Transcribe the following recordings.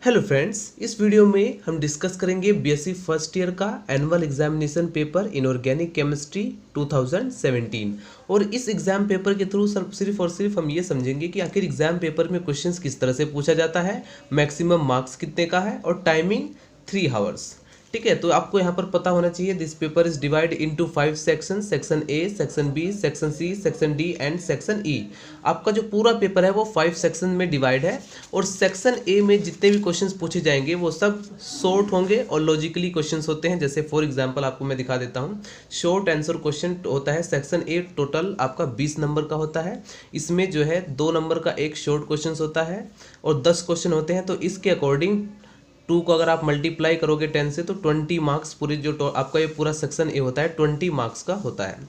Hello friends, इस video में हम डिस्कस करेंगे बीएससी फर्स्ट ईयर का annual examination paper inorganic chemistry 2017। और इस एग्जाम पेपर के थ्रू सिर्फ और सिर्फ हम ये समझेंगे कि आखिर एग्जाम पेपर में क्वेश्चंस किस तरह से पूछा जाता है, मैक्सिमम मार्क्स कितने का है और टाइमिंग 3 आवर्स। ठीक है, तो आपको यहाँ पर पता होना चाहिए this paper is divide into 5 section, section A, section B, section C, section D and section E. आपका जो पूरा पेपर है वो 5 सेक्शन में डिवाइड है और सेक्शन ए में जितने भी क्वेश्चंस पूछे जाएंगे वो सब शॉर्ट होंगे और लॉजिकली क्वेश्चंस होते हैं। जैसे फॉर एग्जांपल आपको मैं दिखा देता हूँ, शॉर्ट आंसर क्वेश्चन होता है सेक्शन ए, टोटल आपका 20 नंबर का होता है। इसमें जो है 2 नंबर का एक शॉर्ट क्वेश्चन होता है और 10 क्वेश्चन होते हैं। तो इसके अकॉर्डिंग 2 को अगर आप मल्टीप्लाई करोगे 10 से तो 20 मार्क्स पूरे जो आपका ये पूरा सेक्शन ए होता है 20 मार्क्स का होता है।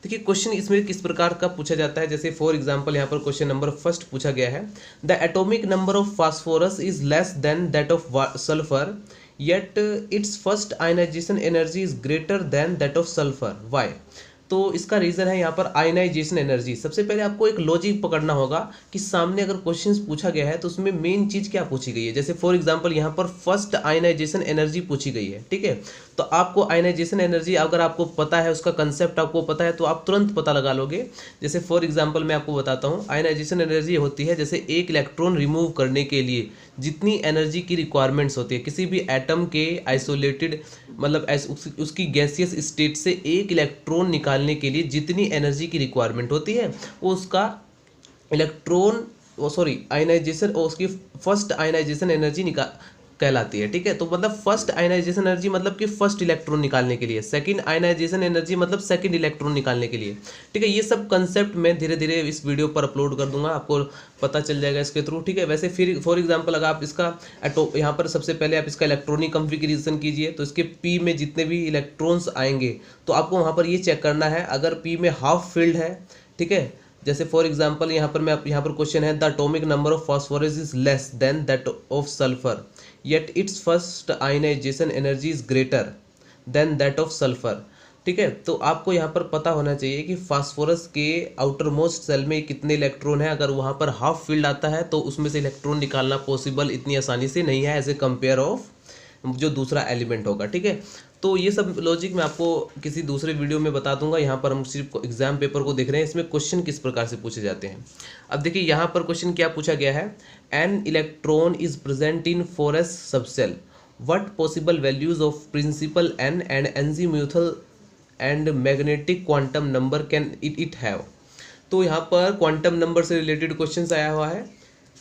देखिए क्वेश्चन इसमें किस प्रकार का पूछा जाता है। जैसे फॉर एग्जांपल यहाँ पर क्वेश्चन नंबर फर्स्ट पूछा गया है, the atomic number of phosphorus is less than that of sulphur yet its first ionisation energy is greater than that of sulphur, why. तो इसका रीज़न है यहाँ पर आयनाइजेशन एनर्जी। सबसे पहले आपको एक लॉजिक पकड़ना होगा कि सामने अगर क्वेश्चंस पूछा गया है तो उसमें मेन चीज़ क्या पूछी गई है। जैसे फॉर एग्जांपल यहाँ पर फर्स्ट आयनाइजेशन एनर्जी पूछी गई है, ठीक है। तो आपको आयनाइजेशन एनर्जी अगर आपको पता है, उसका कंसेप्ट आपको पता है तो आप तुरंत पता लगा लोगे। जैसे फॉर एग्जाम्पल मैं आपको बताता हूँ, आयनाइजेशन एनर्जी होती है जैसे एक इलेक्ट्रॉन रिमूव करने के लिए जितनी एनर्जी की रिक्वायरमेंट्स होती है किसी भी एटम के आइसोलेटेड मतलब उसकी गैसियस स्टेट से एक इलेक्ट्रॉन निकालने के लिए जितनी एनर्जी की रिक्वायरमेंट होती है वो उसका इलेक्ट्रॉन आयनाइजेशन और उसकी फर्स्ट आयनाइजेशन एनर्जी कहलाती है। ठीक है, तो मतलब फर्स्ट आयनाइजेशन एनर्जी मतलब कि फर्स्ट इलेक्ट्रॉन निकालने के लिए, सेकंड आयनाइजेशन एनर्जी मतलब सेकंड इलेक्ट्रॉन निकालने के लिए। ठीक है, ये सब कंसेप्ट मैं धीरे धीरे इस वीडियो पर अपलोड कर दूंगा, आपको पता चल जाएगा इसके थ्रू। ठीक है, वैसे फिर फॉर एग्जांपल अगर आप इसका यहाँ पर सबसे पहले आप इसका इलेक्ट्रॉनिक कॉन्फ़िगरेशन कीजिए तो इसके पी में जितने भी इलेक्ट्रॉन्स आएंगे तो आपको वहाँ पर ये चेक करना है अगर पी में हाफ फिल्ड है। ठीक है, जैसे फॉर एग्जांपल यहाँ पर क्वेश्चन है, the atomic number of phosphorus is less than that of sulphur yet its first ionisation energy is greater than that of sulphur. ठीक है, तो आपको यहाँ पर पता होना चाहिए कि फास्फोरस के आउटर मोस्ट सेल में कितने इलेक्ट्रॉन है। अगर वहाँ पर हाफ फील्ड आता है तो उसमें से इलेक्ट्रॉन निकालना पॉसिबल इतनी आसानी से नहीं है एज ए कंपेयर ऑफ जो दूसरा एलिमेंट होगा। ठीक है, तो ये सब लॉजिक मैं आपको किसी दूसरे वीडियो में बता दूंगा। यहाँ पर हम सिर्फ एग्जाम पेपर को देख रहे हैं, इसमें क्वेश्चन किस प्रकार से पूछे जाते हैं। अब देखिए यहाँ पर क्वेश्चन क्या पूछा गया है, an electron is present in 4s subshell, what possible values of principal n and azimuthal and magnetic quantum number can it have. तो यहाँ पर क्वांटम नंबर से रिलेटेड क्वेश्चन आया हुआ है।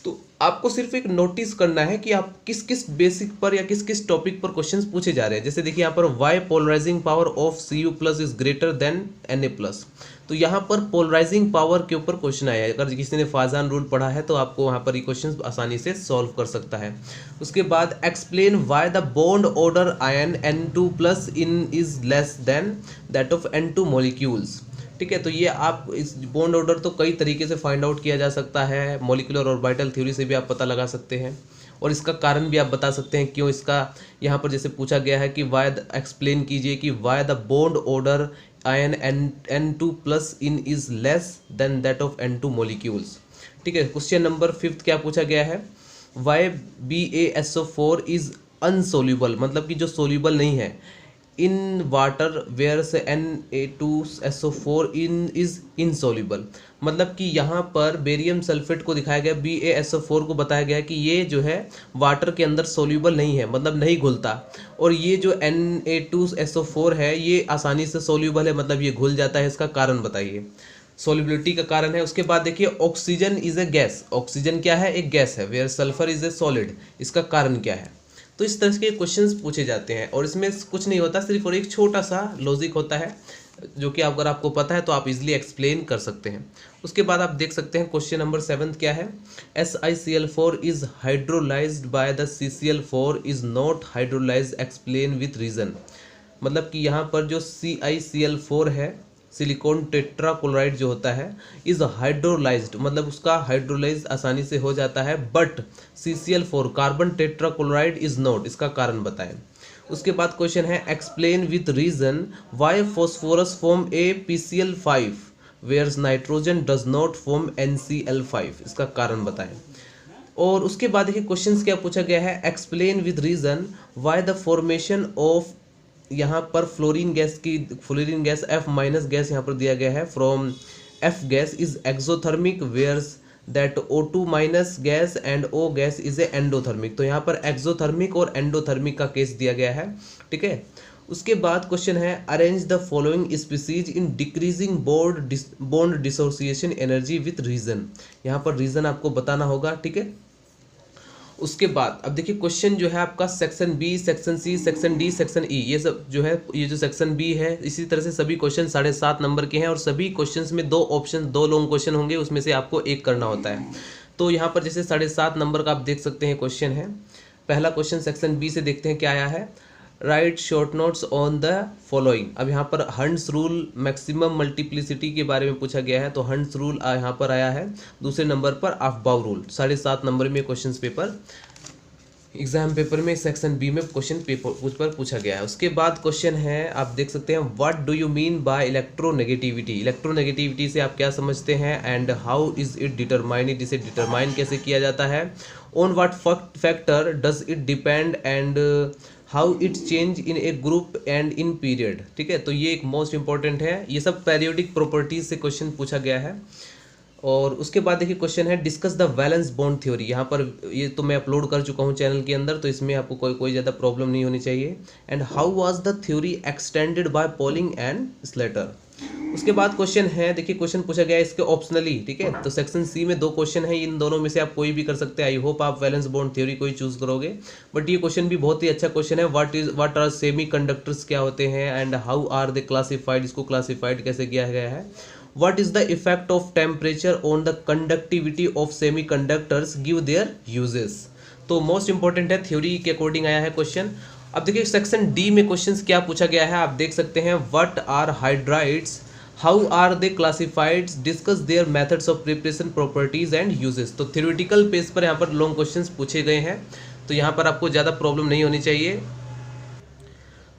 तो आपको सिर्फ एक नोटिस करना है कि आप किस किस बेसिक पर या किस किस टॉपिक पर क्वेश्चंस पूछे जा रहे हैं। जैसे देखिए यहाँ पर why polarising power of Cu plus is greater than Na plus. तो यहाँ पर पोलराइजिंग पावर के ऊपर क्वेश्चन आया है। अगर किसी ने फाजान रूल पढ़ा है तो आपको वहाँ पर ये क्वेश्चन आसानी से सॉल्व कर सकता है। उसके बाद explain why the bond order ion N2 plus in is less than that of N2 molecules. ठीक है, तो ये आप इस बॉन्ड ऑर्डर तो कई तरीके से फाइंड आउट किया जा सकता है, मॉलिक्यूलर ऑर्बिटल थ्योरी से भी आप पता लगा सकते हैं और इसका कारण भी आप बता सकते हैं क्यों इसका यहाँ पर जैसे पूछा गया है कि वाई एक्सप्लेन कीजिए कि why the bond order ion N2 plus in is less than that of N2 molecules. ठीक है, क्वेश्चन नंबर 5 क्या पूछा गया है, वाई BaSO4 इज अनसोल्यूबल, मतलब कि जो सोल्यूबल नहीं है इन वाटर वेयर से Na2SO4 इन इज इनसोल्यूबल। मतलब कि यहाँ पर बेरियम सल्फेट को दिखाया गया, BaSO4 को बताया गया कि ये जो है वाटर के अंदर सोल्यूबल नहीं है, मतलब नहीं घुलता, और ये जो Na2SO4 है ये आसानी से सोल्यूबल है, मतलब ये घुल जाता है। इसका कारण बताइए, सोल्यूबिलिटी का कारण है। उसके बाद देखिए oxygen is a gas, oxygen क्या है, एक गैस है, where sulphur is a solid, इसका कारण क्या है। तो इस तरह के क्वेश्चंस पूछे जाते हैं और इसमें कुछ नहीं होता, सिर्फ और एक छोटा सा लॉजिक होता है जो कि अगर आपको पता है तो आप इजीली एक्सप्लेन कर सकते हैं। उसके बाद आप देख सकते हैं क्वेश्चन नंबर 7 क्या है, SiCl4 is hydrolysed by the CCl4 is not hydrolysed, explain with reason. मतलब कि यहाँ पर जो CiCl4 है, सिलिकॉन टेट्राक्लोराइड जो होता है, इज हाइड्रोलाइज्ड, मतलब उसका हाइड्रोलाइज आसानी से हो जाता है, but CCl4 carbon tetrachloride is not, इसका कारण बताएं। उसके बाद क्वेश्चन है explain with reason why phosphorus form a PCl5 whereas nitrogen does not form NCl5, इसका कारण बताएं। और उसके बाद देखिए क्वेश्चंस क्या पूछा गया है, explain with reason why the formation of, यहाँ पर fluorine gas F minus gas यहाँ पर दिया गया है from F gas is exothermic whereas that O2 minus gas and O gas is a endothermic. तो यहाँ पर एक्सोथर्मिक और एंडोथर्मिक का केस दिया गया है, ठीक है। उसके बाद क्वेश्चन है, arrange the following species in decreasing bond dissociation energy with reason. यहाँ पर रीजन आपको बताना होगा, ठीक है। उसके बाद अब देखिए क्वेश्चन जो है आपका section B, section C, section D, section E, ये सब जो है, ये जो सेक्शन बी है, इसी तरह से सभी क्वेश्चन 7.5 नंबर के हैं और सभी क्वेश्चंस में 2 ऑप्शन, 2 लॉन्ग क्वेश्चन होंगे, उसमें से आपको एक करना होता है। तो यहाँ पर जैसे 7.5 नंबर का आप देख सकते हैं क्वेश्चन है। पहला क्वेश्चन सेक्शन बी से देखते हैं क्या आया है, right short notes on the following. अब यहाँ पर हंट्स रूल मैक्सिमम मल्टीप्लिसिटी के बारे में पूछा गया है, तो हंट्स रूल यहाँ पर आया है। दूसरे नंबर पर अफबाउ रूल। 7.5 नंबर में क्वेश्चन पेपर, एग्जाम पेपर में सेक्शन बी में क्वेश्चन पेपर पूछा गया है। उसके बाद क्वेश्चन है, आप देख सकते हैं, what do you mean bye electronegativity. Electronegativity से आप क्या समझते हैं, and how is it determined, इसे डिटरमाइन कैसे किया जाता है, on what factor does it depend and how it change in A group and in period, ठीक है। तो ये एक मोस्ट इंपॉर्टेंट है, ये सब पेरियोडिक प्रॉपर्टीज से क्वेश्चन पूछा गया है। और उसके बाद देखिए क्वेश्चन है, discuss the valence bond theory. यहाँ पर ये तो मैं अपलोड कर चुका हूँ चैनल के अंदर, तो इसमें आपको कोई ज़्यादा प्रॉब्लम नहीं होनी चाहिए। And how was the theory extended by polling and Slater. उसके बाद क्वेश्चन है, देखिए क्वेश्चन पूछा गया है इसके ऑप्शनली, ठीक है। तो सेक्शन सी में 2 क्वेश्चन है, इन दोनों में से आप कोई भी कर सकते हैं। आई होप आप वैलेंस बॉन्ड थ्योरी को ही चूज करोगे, बट ये क्वेश्चन भी बहुत ही अच्छा क्वेश्चन है। व्हाट आर सेमी कंडक्टर्स क्या होते हैं, and how are they classified, इसको क्लासिफाइड कैसे किया गया है। What is the effect of temperature on the conductivity of semiconductors, give their uses। तो मोस्ट इंपॉर्टेंट है, थ्योरी के अकॉर्डिंग आया है क्वेश्चन। अब देखिए सेक्शन डी में क्वेश्चंस क्या पूछा गया है, आप देख सकते हैं, what are hydrides, how are they classified, discuss their methods of preparation, properties and uses. तो थ्योरेटिकल पेज पर यहाँ पर लॉन्ग क्वेश्चंस पूछे गए हैं, तो यहाँ पर आपको ज़्यादा प्रॉब्लम नहीं होनी चाहिए।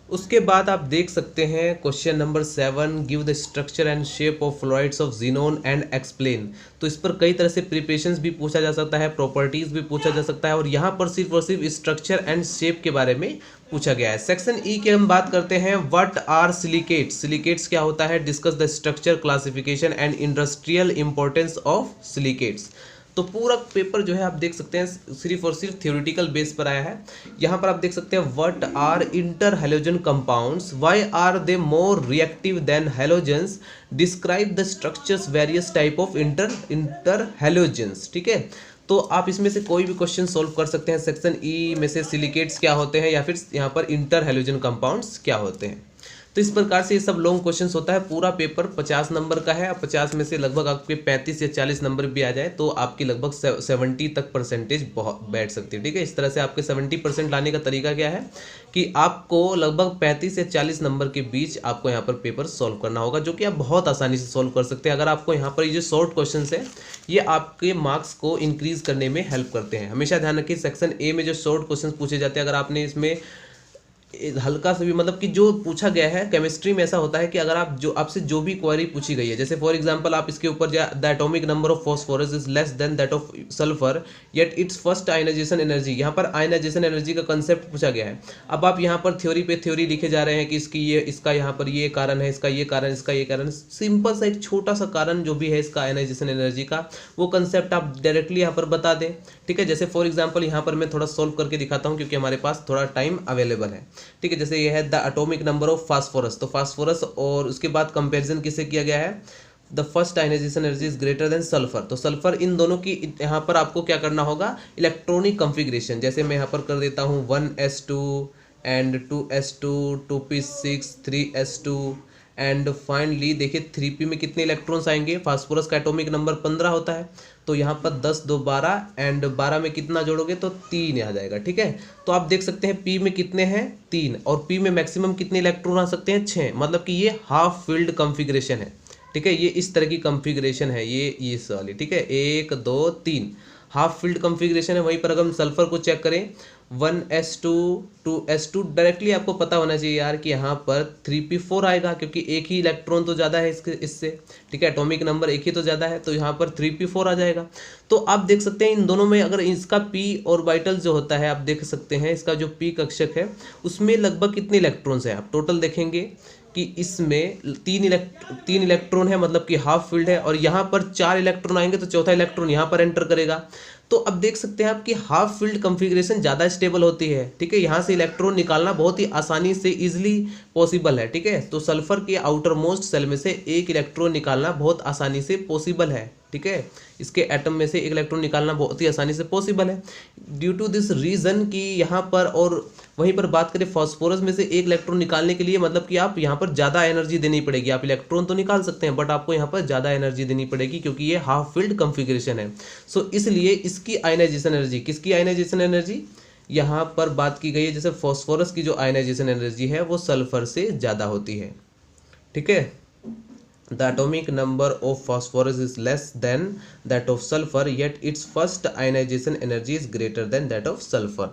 उसके बाद आप देख सकते हैं question number 7, give the structure and shape of fluorides of xenon and explain. तो इस पर कई तरह से प्रिपरेशंस भी पूछा जा सकता है, प्रॉपर्टीज भी पूछा जा सकता है, और यहाँ पर सिर्फ और सिर्फ स्ट्रक्चर एंड शेप के बारे में पूछा गया है। सेक्शन ई के हम बात करते हैं, व्हाट आर सिलिकेट्स। सिलिकेट्स क्या होता है, discuss the structure, classification and industrial importance of silicates. तो पूरा पेपर जो है आप देख सकते हैं सिर्फ और सिर्फ थ्योरेटिकल बेस पर आया है। यहाँ पर आप देख सकते हैं, what are inter halogen compounds, why are they more reactive than halogens, describe the structures various type of inter halogens, ठीक है। तो आप इसमें से कोई भी क्वेश्चन सॉल्व कर सकते हैं। सेक्शन ई में से सिलिकेट्स क्या होते हैं, या फिर यहाँ पर इंटर हैलोजन कंपाउंड्स क्या होते हैं। तो इस प्रकार से ये सब लॉन्ग क्वेश्चंस होता है। पूरा पेपर 50 नंबर का है, 50 में से लगभग आपके 35 या 40 नंबर भी आ जाए तो आपकी लगभग 70 तक परसेंटेज बैठ सकती है, ठीक है। इस तरह से आपके 70% लाने का तरीका क्या है कि आपको लगभग 35 से 40 नंबर के बीच आपको यहाँ पर पेपर सॉल्व करना होगा, जो कि आप बहुत आसानी से सॉल्व कर सकते हैं। अगर आपको यहाँ पर ये जो शॉर्ट क्वेश्चन है ये आपके मार्क्स को इंक्रीज करने में हेल्प करते हैं। हमेशा ध्यान रखिए, सेक्शन ए में जो शॉर्ट क्वेश्चन पूछे जाते हैं, अगर आपने इसमें हल्का सा भी, मतलब कि जो पूछा गया है केमिस्ट्री में ऐसा होता है कि अगर आप जो आपसे जो भी क्वेरी पूछी गई है, जैसे फॉर एग्जांपल आप इसके ऊपर the atomic number of phosphorus is less than that of sulphur yet its first ionisation energy, यहाँ पर आयनाइजेशन एनर्जी का कंसेप्ट पूछा गया है। अब आप यहाँ पर थ्योरी पे थ्योरी लिखे जा रहे हैं कि इसका यहाँ पर ये कारण है, इसका ये कारण, इसका ये कारण। सिंपल सा एक छोटा सा कारण जो भी है इसका आयनाइजेशन एनर्जी का, वो कंसेप्ट आप डायरेक्टली यहाँ पर बता दें, ठीक है। जैसे फॉर एग्जाम्पल यहाँ पर मैं थोड़ा सॉल्व करके दिखाता हूँ क्योंकि हमारे पास थोड़ा टाइम अवेलेबल है, ठीक है। जैसे ये है the atomic number of phosphorus, तो फास्फोरस और उसके बाद कंपैरिजन किससे किया गया है, the first ionisation energy is greater than sulphur. तो सल्फर, इन दोनों की यहाँ पर आपको क्या करना होगा, इलेक्ट्रॉनिक कॉन्फ़िगरेशन। जैसे मैं यहाँ पर कर देता हूँ 1s2 and 2s2 2p6 3s2 and finally देखिए 3p में कितने इलेक्ट्रॉन्स आएंगे। फास्फोरस का एटॉमिक नंबर 15 होता है, तो यहाँ पर 10 2 12 एंड 12 में कितना जोड़ोगे तो 3 आ जाएगा, ठीक है। तो आप देख सकते हैं p में कितने हैं 3, और p में मैक्सिमम कितने इलेक्ट्रॉन आ सकते हैं 6, मतलब कि ये हाफ फील्ड कॉन्फ़िगरेशन है, ठीक है। ये इस तरह की कॉन्फ़िगरेशन है, ये इस वाली, ठीक है। 1 2 3 हाफ फील्ड कॉन्फ़िगरेशन है। वहीं पर अगर हम सल्फर को चेक करें 1s2 2s2, डायरेक्टली आपको पता होना चाहिए यार कि यहाँ पर 3p4 आएगा, क्योंकि एक ही इलेक्ट्रॉन तो ज़्यादा है इससे, ठीक है, एटॉमिक नंबर एक ही तो ज़्यादा है, तो यहाँ पर 3p4 आ जाएगा। तो आप देख सकते हैं इन दोनों में अगर इसका p ऑर्बिटल जो होता है, आप देख सकते हैं इसका जो p कक्षक है उसमें लगभग कितने इलेक्ट्रॉन्स हैं। आप टोटल देखेंगे कि इसमें तीन इलेक्ट्रॉन है, मतलब कि हाफ फील्ड है, और यहाँ पर 4 इलेक्ट्रॉन आएंगे तो चौथा इलेक्ट्रॉन यहाँ पर एंटर करेगा। तो अब देख सकते हैं आप कि हाफ फील्ड कॉन्फ़िगरेशन ज़्यादा स्टेबल होती है, ठीक है। यहाँ से इलेक्ट्रॉन निकालना बहुत ही आसानी से इजीली पॉसिबल है, ठीक है। तो सल्फर के आउटर मोस्ट सेल में से एक इलेक्ट्रॉन निकालना बहुत आसानी से पॉसिबल है, ठीक है। इसके एटम में से एक इलेक्ट्रॉन निकालना बहुत ही आसानी से पॉसिबल है ड्यू टू दिस रीज़न कि यहाँ पर, और वहीं पर बात करें फास्फोरस में से एक इलेक्ट्रॉन निकालने के लिए, मतलब कि आप यहाँ पर ज़्यादा एनर्जी देनी पड़ेगी। आप इलेक्ट्रॉन तो निकाल सकते हैं बट आपको यहाँ पर ज़्यादा एनर्जी देनी पड़ेगी, क्योंकि ये हाफ फील्ड कॉन्फ़िगरेशन है। सो इसलिए इसकी आयनाइजेशन एनर्जी, किसकी आयनाइजेशन एनर्जी यहाँ पर बात की गई है, जैसे फास्फोरस की जो आयनाइजेशन एनर्जी है वो सल्फर से ज़्यादा होती है, ठीक है। The atomic number of phosphorus is less than that of sulfur, yet its first ionization energy is greater than that of sulfur.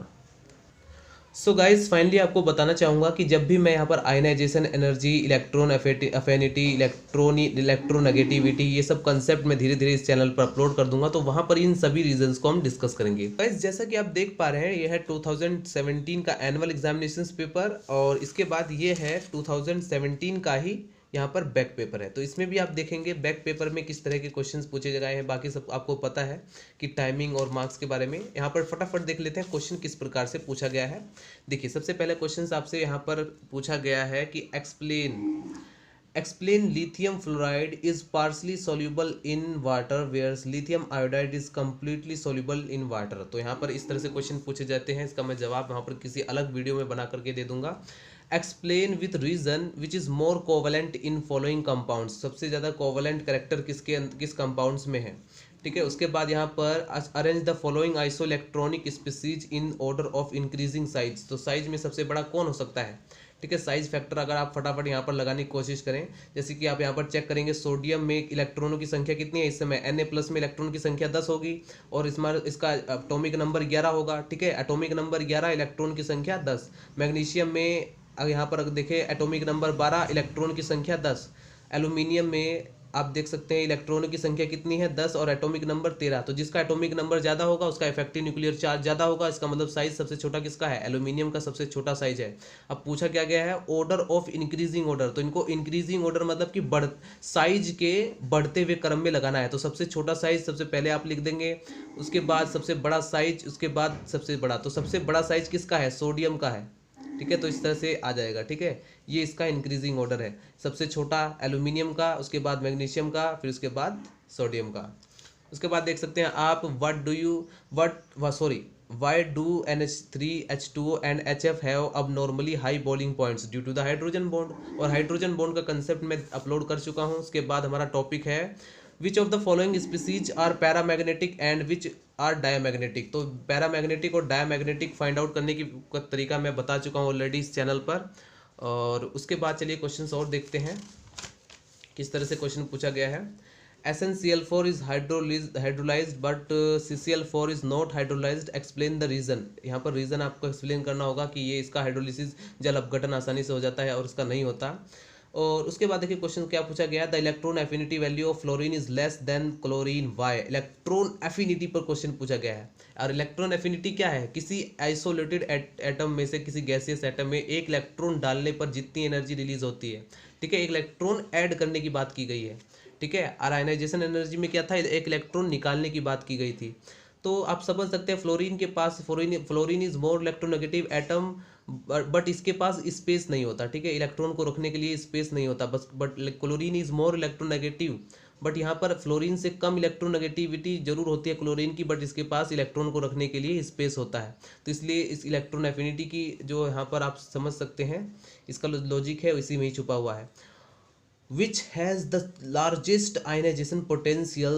So guys finally आपको बताना चाहूँगा कि जब भी मैं यहाँ पर ionisation energy, electron affinity, electronegativity, ये सब कंसेप्ट मैं धीरे धीरे इस चैनल पर अपलोड कर दूंगा, तो वहाँ पर इन सभी रीजंस को हम डिस्कस करेंगे। गाइज जैसा कि आप देख पा रहे हैं ये है 2017 का एनुअल एग्जामिनेशन पेपर, और इसके बाद ये है 2017 का ही यहाँ पर बैक पेपर है। तो इसमें भी आप देखेंगे बैक पेपर में किस तरह के क्वेश्चंस पूछे गए हैं। बाकी सब आपको पता है कि टाइमिंग और मार्क्स के बारे में। यहाँ पर फटाफट देख लेते हैं क्वेश्चन किस प्रकार से पूछा गया है। देखिए सबसे पहले क्वेश्चन आपसे यहाँ पर पूछा गया है कि explain lithium fluoride is partially soluble in water whereas lithium iodide is completely soluble in water. तो यहाँ पर इस तरह से क्वेश्चन पूछे जाते हैं। इसका मैं जवाब यहाँ पर किसी अलग वीडियो में बना करके दे दूंगा। Explain with reason which is more covalent in following compounds, सबसे ज़्यादा कोवलेंट करेक्टर किस कंपाउंड्स में है, ठीक है। उसके बाद यहाँ पर arrange the following isoelectronic species in order of increasing size. तो साइज में सबसे बड़ा कौन हो सकता है, ठीक है। साइज फैक्टर अगर आप फटाफट यहाँ पर लगाने की कोशिश करें, जैसे कि आप यहाँ पर चेक करेंगे सोडियम में इलेक्ट्रॉनों की संख्या कितनी है इस समय, Na+ में इलेक्ट्रॉन की संख्या 10 होगी, और इसका एटॉमिक नंबर 11 होगा, ठीक है। एटॉमिक नंबर 11, इलेक्ट्रॉन की संख्या 10। मैग्नीशियम में अगर यहाँ पर देखें एटॉमिक नंबर 12, इलेक्ट्रॉन की संख्या 10। एल्यूमिनियम में आप देख सकते हैं इलेक्ट्रॉनों की संख्या कितनी है 10, और एटॉमिक नंबर 13। तो जिसका एटॉमिक नंबर ज़्यादा होगा उसका इफेक्टिव न्यूक्लियर चार्ज ज़्यादा होगा। इसका मतलब साइज सबसे छोटा किसका है, एल्यूमिनियम का सबसे छोटा साइज है। अब पूछा क्या गया है ऑर्डर ऑफ इंक्रीजिंग ऑर्डर, तो इनको इंक्रीजिंग ऑर्डर मतलब कि साइज के बढ़ते हुए क्रम में लगाना है। तो सबसे छोटा साइज सबसे पहले आप लिख देंगे, उसके बाद सबसे बड़ा साइज, उसके बाद सबसे बड़ा। तो सबसे बड़ा साइज किसका है, सोडियम का है, ठीक है। तो इस तरह से आ जाएगा, ठीक है। ये इसका इंक्रीजिंग ऑर्डर है, सबसे छोटा एल्यूमिनियम का, उसके बाद मैग्नीशियम का, फिर उसके बाद सोडियम का। उसके बाद देख सकते हैं आप why do NH3 H2O and HF have abnormally high boiling points due to the hydrogen bond. और हाइड्रोजन बॉन्ड का कंसेप्ट मैं अपलोड कर चुका हूँ। उसके बाद हमारा टॉपिक है which of the following species are paramagnetic and which are diamagnetic. तो पैरामैग्नेटिक और डायमैग्नेटिक फाइंड आउट करने की तरीका मैं बता चुका हूँ ऑलरेडी इस चैनल पर। और उसके बाद चलिए क्वेश्चंस और देखते हैं किस तरह से क्वेश्चन पूछा गया है। SnCl4 is hydrolysed but CCl4 is not hydrolysed, explain the reason. यहाँ पर रीजन आपको एक्सप्लेन करना होगा कि ये इसका हाइड्रोलिसिस जल अपघटन आसानी से हो जाता है और इसका नहीं होता। और उसके बाद देखिए क्वेश्चन क्या पूछा गया, the electron affinity value of fluorine is less than chlorine, why. Electron affinity पर क्वेश्चन पूछा गया है। और इलेक्ट्रॉन एफिनिटी क्या है, किसी आइसोलेटेड एटम में से, किसी गैसियस एटम में एक इलेक्ट्रॉन डालने पर जितनी एनर्जी रिलीज होती है, ठीक है। एक इलेक्ट्रॉन ऐड करने की बात की गई है, ठीक है। और आयनाइजेशन एनर्जी में क्या था, एक इलेक्ट्रॉन निकालने की बात की गई थी। तो आप समझ सकते हैं फ्लोरीन के पास, fluorine is more electronegative atom, but इसके पास स्पेस नहीं होता, ठीक है। इलेक्ट्रॉन को रखने के लिए स्पेस नहीं होता बस, but chlorine is more electronegative, but यहाँ पर फ्लोरीन से कम इलेक्ट्रोनेगेटिविटी जरूर होती है क्लोरीन की, बट इसके पास इलेक्ट्रॉन को रखने के लिए स्पेस होता है। तो इसलिए इस इलेक्ट्रॉन एफिनिटी की जो यहाँ पर आप समझ सकते हैं, इसका लॉजिक है इसी में ही छुपा हुआ है। Which has the largest ionisation potential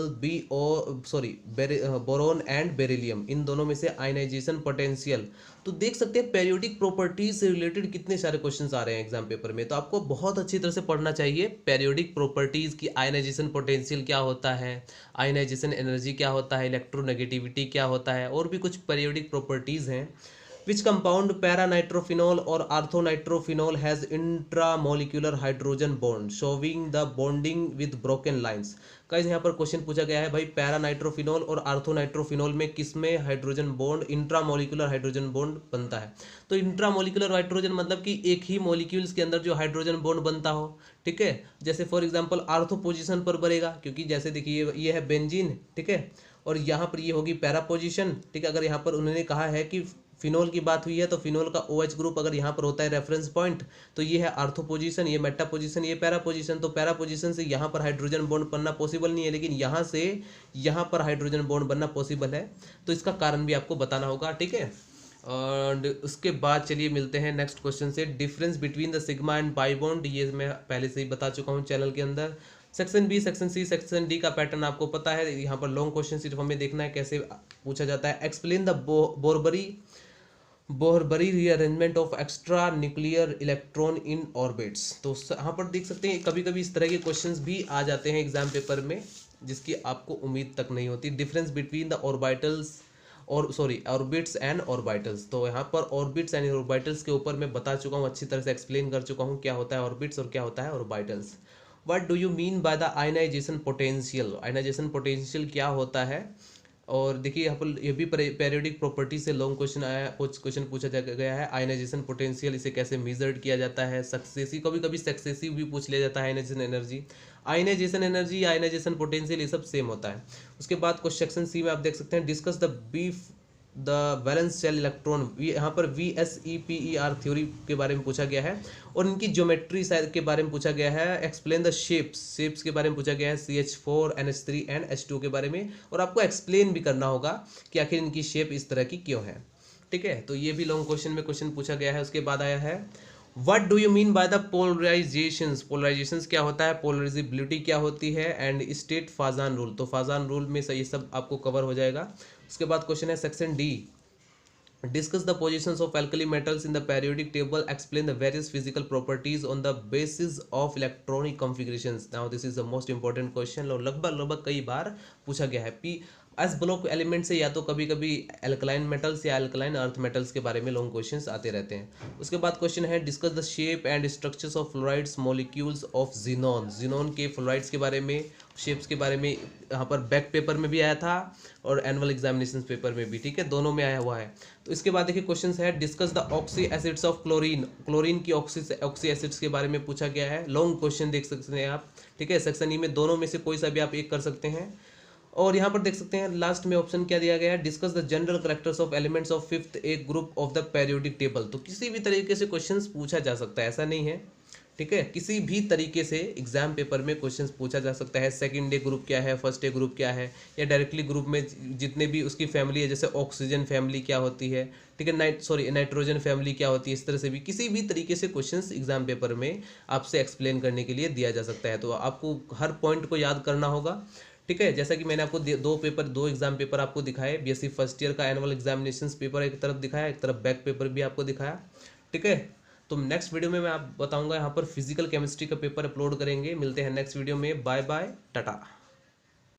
boron and beryllium, इन दोनों में से आयनाइजेशन पोटेंशियल। तो देख सकते हैं पेरियोडिक प्रॉपर्टीज से रिलेटेड कितने सारे क्वेश्चंस आ रहे हैं एग्जाम पेपर में, तो आपको बहुत अच्छी तरह से पढ़ना चाहिए पेरियोडिक प्रॉपर्टीज की। आयनाइजेशन पोटेंशियल क्या होता है, आयनाइजेशन एनर्जी क्या होता है, इलेक्ट्रोनेगेटिविटी क्या होता है, और भी कुछ पेरियोडिक प्रॉपर्टीज हैं। Which compound para-nitrophenol or ortho-nitrophenol has intramolecular hydrogen bond showing the bonding with broken lines। Guys यहाँ पर क्वेश्चन पूछा गया है भाई पैरानाइट्रोफिनॉल और आर्थोनाइट्रोफिनॉल में किसमें hydrogen bond intramolecular hydrogen bond बनता है। तो इंट्रामोलिकुलर हाइड्रोजन मतलब कि एक ही मॉलिक्यूल्स के अंदर जो हाइड्रोजन बॉन्ड बनता हो, ठीक है। जैसे फॉर एग्जांपल आर्थो पोजीशन पर बनेगा, क्योंकि जैसे देखिए ये है बेंजीन, ठीक है, और यहाँ पर ये होगी पैरा पोजीशन, ठीक है। अगर यहाँ पर उन्होंने कहा है कि फिनोल की बात हुई है तो फिनोल का OH ग्रुप अगर यहाँ पर होता है रेफरेंस पॉइंट, तो ये है आर्थो पोजीशन, ये मेटा पोजीशन, ये पैरा पोजीशन। तो पैरा पोजीशन से यहाँ पर हाइड्रोजन बॉन्ड बनना पॉसिबल नहीं है, लेकिन यहाँ से यहाँ पर हाइड्रोजन बॉन्ड बनना पॉसिबल है। तो इसका कारण भी आपको बताना होगा, ठीक है। और उसके बाद चलिए मिलते हैं नेक्स्ट क्वेश्चन से। Difference between the sigma and pi bond, ये मैं पहले से ही बता चुका हूँ चैनल के अंदर। Section B, section C, section D का पैटर्न आपको पता है। यहाँ पर लॉन्ग क्वेश्चन सिर्फ हमें देखना है कैसे पूछा जाता है। Explain the Bohr Bury rearrangement of extra nuclear electron in orbits. तो यहाँ पर देख सकते हैं कभी कभी इस तरह के क्वेश्चंस भी आ जाते हैं एग्जाम पेपर में, जिसकी आपको उम्मीद तक नहीं होती। डिफरेंस बिटवीन द ऑर्बिटल्स और ऑर्बिट्स एंड ऑर्बिटल्स। तो यहाँ पर ऑर्बिट्स एंड ऑर्बिटल्स के ऊपर मैं बता चुका हूँ, अच्छी तरह से एक्सप्लेन कर चुका हूँ क्या होता है ऑर्बिट्स और क्या होता है orbitals. What do you mean by the ionization potential, ionization potential क्या होता है। और देखिए यहाँ पर ये भी पेरियोडिक प्रॉपर्टी से लॉन्ग क्वेश्चन आया, कुछ क्वेश्चन पूछा गया है। आयनाइजेशन पोटेंशियल, इसे कैसे मेजर्ड किया जाता है। सक्सेसिव, कभी कभी सक्सेसिव भी पूछ लिया जाता है। आयनाइजेशन एनर्जी, आयनाइजेशन पोटेंशियल, ये सब सेम होता है। उसके बाद क्वेश्चन सेक्शन सी में आप देख सकते हैं discuss the valence shell electron, यहाँ पर VSEPER थ्योरी के बारे में पूछा गया है, और इनकी ज्योमेट्री के बारे में पूछा गया है। एक्सप्लेन द शेप्स के बारे में पूछा गया है, CH4 NH3 एंड H2 के बारे में, और आपको एक्सप्लेन भी करना होगा कि आखिर इनकी शेप इस तरह की क्यों है, ठीक है। तो ये भी लॉन्ग क्वेश्चन में क्वेश्चन पूछा गया है। उसके बाद आया है what do you mean by the polarisations, polarisations क्या होता है, पोलराइजेबिलिटी क्या होती है, एंड स्टेट फाजान रूल। तो फाजान रूल में ये सब आपको कवर हो जाएगा। उसके बाद क्वेश्चन है section D, discuss the positions of alkali metals in the periodic table, explain the various physical properties on the basis of electronic configurations. Now this is the most important question, और लगभग कई बार पूछा गया है। P S block element से या तो कभी कभी एल्कलाइन मेटल्स या एल्कलाइन अर्थ मेटल्स के बारे में लॉन्ग क्वेश्चंस आते रहते हैं। उसके बाद क्वेश्चन है discuss the shape and structures of fluorides molecules of xenon के फ्लोराइड्स के बारे में, शेप्स के बारे में यहाँ पर बैक पेपर में भी आया था और एनुअल एग्जामिनेशन पेपर में भी, ठीक है, दोनों में आया हुआ है। तो इसके बाद देखिए क्वेश्चन है discuss the oxy acids of chlorine की ऑक्सी एसिड्स के बारे में पूछा गया है। लॉन्ग क्वेश्चन देख सकते हैं आप, ठीक है। सेक्शन ई में दोनों में से कोई सा भी आप एक कर सकते हैं। और यहाँ पर देख सकते हैं लास्ट में ऑप्शन क्या दिया गया है, discuss the general characters of elements of fifth A group of the periodic table. तो किसी भी तरीके से क्वेश्चंस पूछा जा सकता है, ऐसा नहीं है, ठीक है। किसी भी तरीके से एग्जाम पेपर में क्वेश्चंस पूछा जा सकता है। सेकंड ए ग्रुप क्या है, फर्स्ट ए ग्रुप क्या है, या डायरेक्टली ग्रुप में जितने भी उसकी फैमिली है, जैसे ऑक्सीजन फैमिली क्या होती है, ठीक है, नाइट्रोजन फैमिली क्या होती है, इस तरह से भी किसी भी तरीके से क्वेश्चंस एग्जाम पेपर में आपसे एक्सप्लेन करने के लिए दिया जा सकता है। तो आपको हर पॉइंट को याद करना होगा, ठीक है। जैसा कि मैंने आपको दो एग्जाम पेपर आपको दिखाए, BSc फर्स्ट ईयर का एनुअल एग्जामिनेशन पेपर एक तरफ दिखाया, एक तरफ बैक पेपर भी आपको दिखाया, ठीक है। तो नेक्स्ट वीडियो में मैं आप बताऊंगा यहाँ पर फिजिकल केमिस्ट्री का पेपर अपलोड करेंगे। मिलते हैं नेक्स्ट वीडियो में, बाय बाय, टाटा।